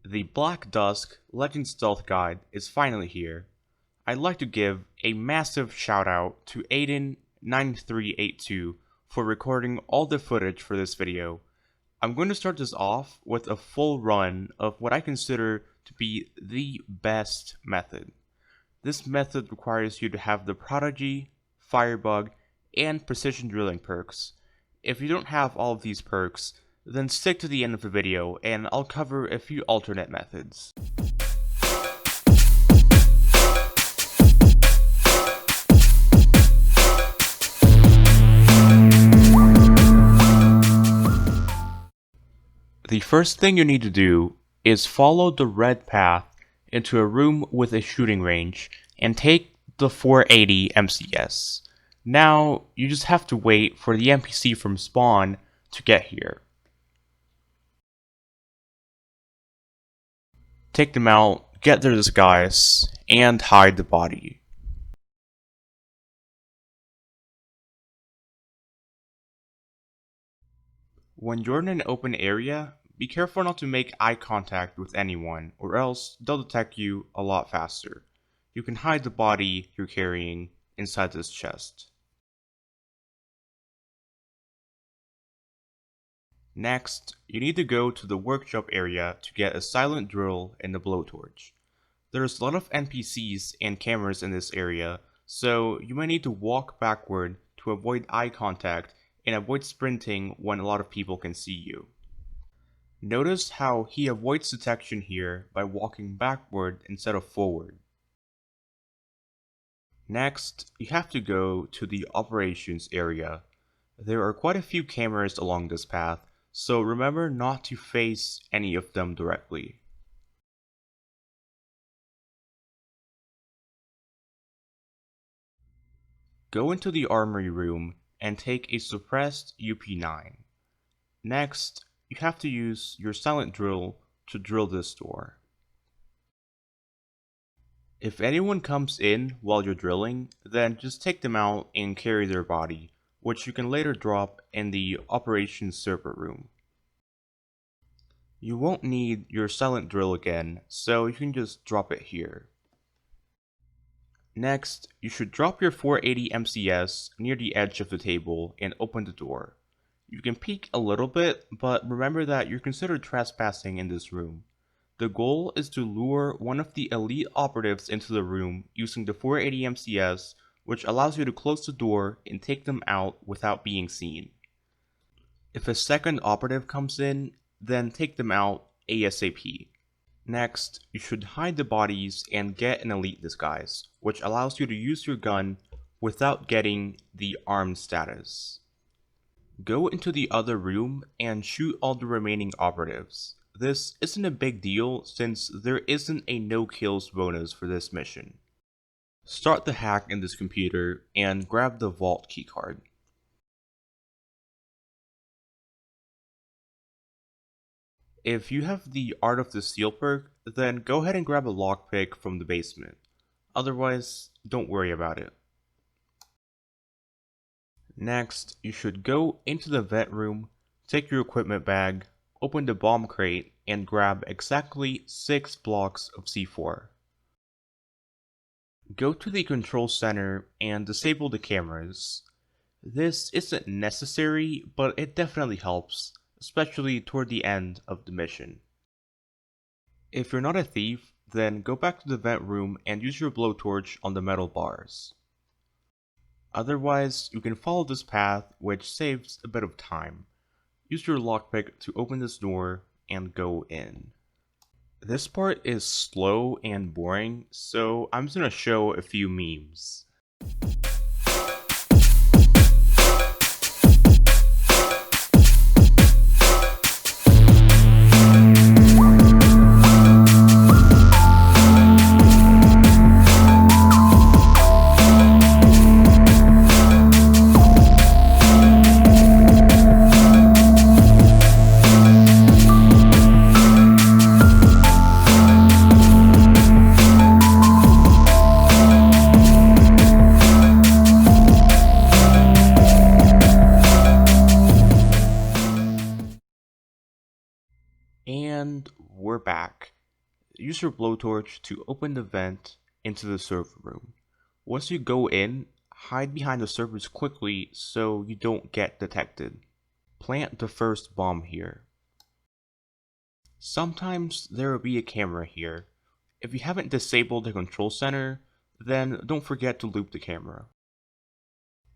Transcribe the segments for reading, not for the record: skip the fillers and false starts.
The Black Dusk Legend Stealth Guide is finally here. I'd like to give a massive shout out to Aiden9382 for recording all the footage for this video. I'm going to start this off with a full run of what I consider to be the best method. This method requires you to have the Prodigy, Firebug, and Precision Drilling perks. If you don't have all of these perks, then stick to the end of the video and I'll cover a few alternate methods. The first thing you need to do is follow the red path into a room with a shooting range and take the 480 MCS. Now, you just have to wait for the NPC from spawn to get here. Take them out, get their disguise, and hide the body. When you're in an open area, be careful not to make eye contact with anyone, or else they'll detect you a lot faster. You can hide the body you're carrying inside this chest. Next, you need to go to the workshop area to get a silent drill and a blowtorch. There's a lot of NPCs and cameras in this area, so you might need to walk backward to avoid eye contact and avoid sprinting when a lot of people can see you. Notice how he avoids detection here by walking backward instead of forward. Next, you have to go to the operations area. There are quite a few cameras along this path, so remember not to face any of them directly. Go into the armory room and take a suppressed UP9. Next, you have to use your silent drill to drill this door. If anyone comes in while you're drilling, then just take them out and carry their body, which you can later drop in the operations server room. You won't need your silent drill again, so you can just drop it here. Next, you should drop your 480 MCS near the edge of the table and open the door. You can peek a little bit, but remember that you're considered trespassing in this room. The goal is to lure one of the elite operatives into the room using the 480 MCS, which allows you to close the door and take them out without being seen. If a second operative comes in, then take them out ASAP. Next, you should hide the bodies and get an elite disguise, which allows you to use your gun without getting the armed status. Go into the other room and shoot all the remaining operatives. This isn't a big deal since there isn't a no kills bonus for this mission. Start the hack in this computer and grab the vault keycard. If you have the Art of the Steal perk, then go ahead and grab a lockpick from the basement. Otherwise, don't worry about it. Next, you should go into the vent room, take your equipment bag, open the bomb crate, and grab exactly 6 blocks of C4. Go to the control center and disable the cameras. This isn't necessary, but it definitely helps, especially toward the end of the mission. If you're not a thief, then go back to the vent room and use your blowtorch on the metal bars. Otherwise, you can follow this path, which saves a bit of time. Use your lockpick to open this door and go in. This part is slow and boring, so I'm just gonna show a few memes. And we're back. Use your blowtorch to open the vent into the server room. Once you go in, hide behind the servers quickly so you don't get detected. Plant the first bomb here. Sometimes there will be a camera here. If you haven't disabled the control center, then don't forget to loop the camera.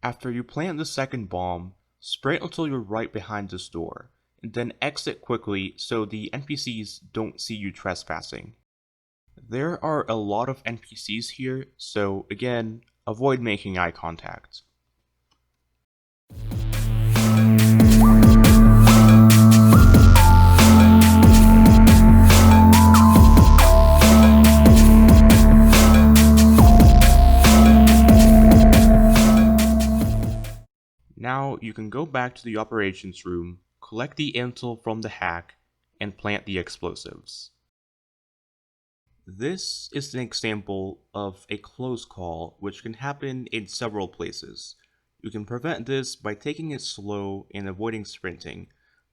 After you plant the second bomb, sprint until you're right behind this door, and then exit quickly so the NPCs don't see you trespassing. There are a lot of NPCs here, so again, avoid making eye contact. Now you can go back to the operations room, collect the intel from the hack, and plant the explosives. This is an example of a close call which can happen in several places. You can prevent this by taking it slow and avoiding sprinting,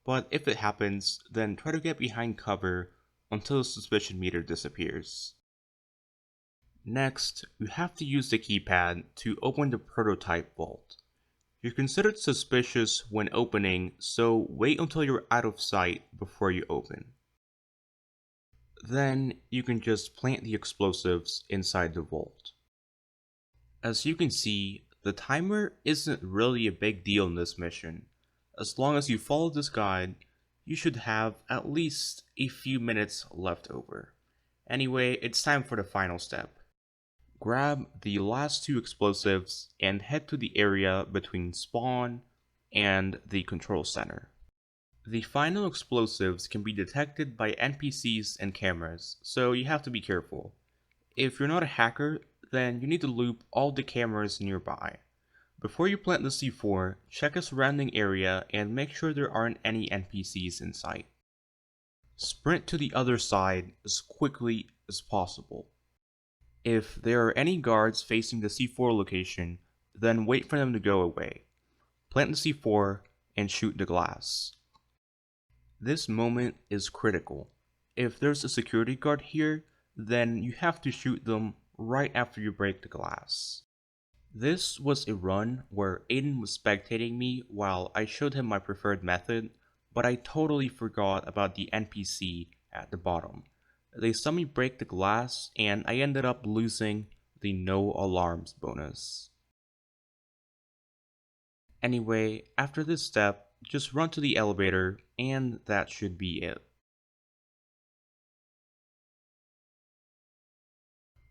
but if it happens, then try to get behind cover until the suspicion meter disappears. Next, you have to use the keypad to open the prototype vault. You're considered suspicious when opening, so wait until you're out of sight before you open. Then you can just plant the explosives inside the vault. As you can see, the timer isn't really a big deal in this mission. As long as you follow this guide, you should have at least a few minutes left over. Anyway, it's time for the final step. Grab the last two explosives and head to the area between spawn and the control center. The final explosives can be detected by NPCs and cameras, so you have to be careful. If you're not a hacker, then you need to loop all the cameras nearby. Before you plant the C4, check a surrounding area and make sure there aren't any NPCs in sight. Sprint to the other side as quickly as possible. If there are any guards facing the C4 location, then wait for them to go away. Plant the C4 and shoot the glass. This moment is critical. If there's a security guard here, then you have to shoot them right after you break the glass. This was a run where Aiden was spectating me while I showed him my preferred method, but I totally forgot about the NPC at the bottom. They saw me break the glass and I ended up losing the no alarms bonus. Anyway, after this step, just run to the elevator and that should be it.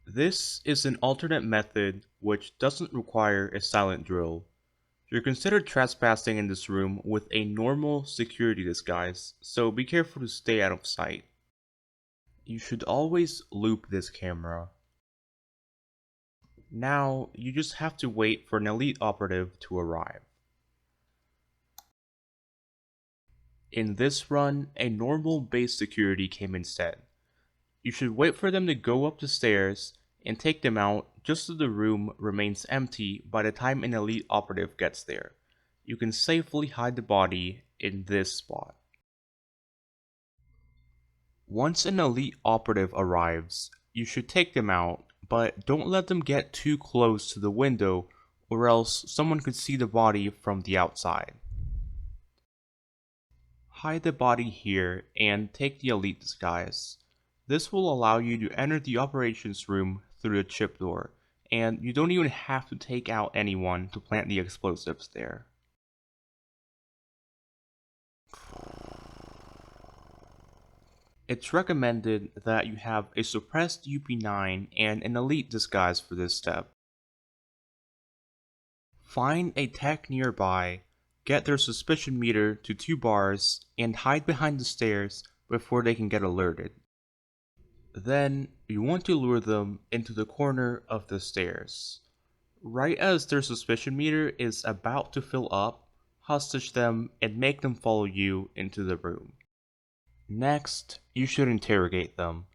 This is an alternate method which doesn't require a silent drill. You're considered trespassing in this room with a normal security disguise, so be careful to stay out of sight. You should always loop this camera. Now, you just have to wait for an elite operative to arrive. In this run, a normal base security came instead. You should wait for them to go up the stairs and take them out just so the room remains empty by the time an elite operative gets there. You can safely hide the body in this spot. Once an elite operative arrives, you should take them out, but don't let them get too close to the window or else someone could see the body from the outside. Hide the body here and take the elite disguise. This will allow you to enter the operations room through the chip door, and you don't even have to take out anyone to plant the explosives there. It's recommended that you have a suppressed UP9 and an elite disguise for this step. Find a tech nearby, get their suspicion meter to 2 bars, and hide behind the stairs before they can get alerted. Then, you want to lure them into the corner of the stairs. Right as their suspicion meter is about to fill up, hostage them and make them follow you into the room. Next, you should interrogate them.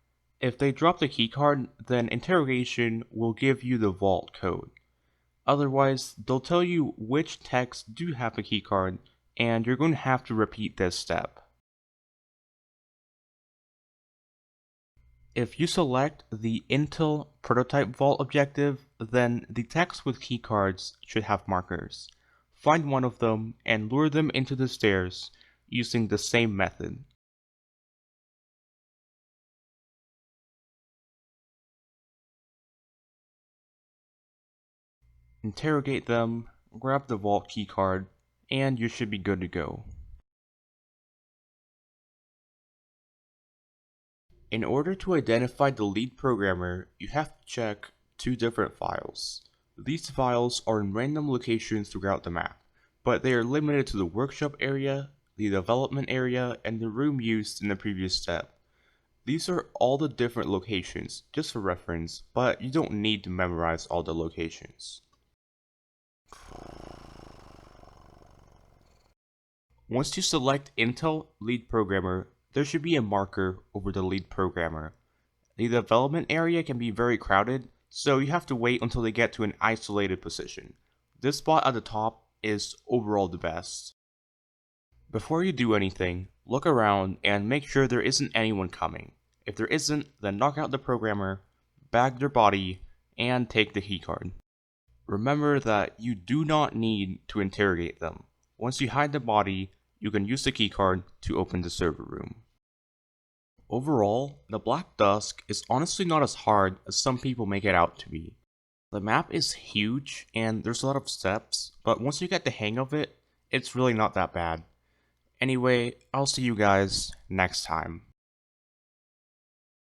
If they drop the keycard, then interrogation will give you the vault code. Otherwise, they'll tell you which techs do have a keycard, and you're going to have to repeat this step. If you select the Intel Prototype Vault objective, then the techs with keycards should have markers. Find one of them and lure them into the stairs using the same method. Interrogate them, grab the vault keycard, and you should be good to go. In order to identify the lead programmer, you have to check two different files. These files are in random locations throughout the map, but they are limited to the workshop area, the development area, and the room used in the previous step. These are all the different locations, just for reference, but you don't need to memorize all the locations. Once you select Intel Lead Programmer, there should be a marker over the lead programmer. The development area can be very crowded, so you have to wait until they get to an isolated position. This spot at the top is overall the best. Before you do anything, look around and make sure there isn't anyone coming. If there isn't, then knock out the programmer, bag their body, and take the keycard. Remember that you do not need to interrogate them. Once you hide the body, you can use the keycard to open the server room. Overall, the Black Dusk is honestly not as hard as some people make it out to be. The map is huge and there's a lot of steps, but once you get the hang of it, it's really not that bad. Anyway, I'll see you guys next time.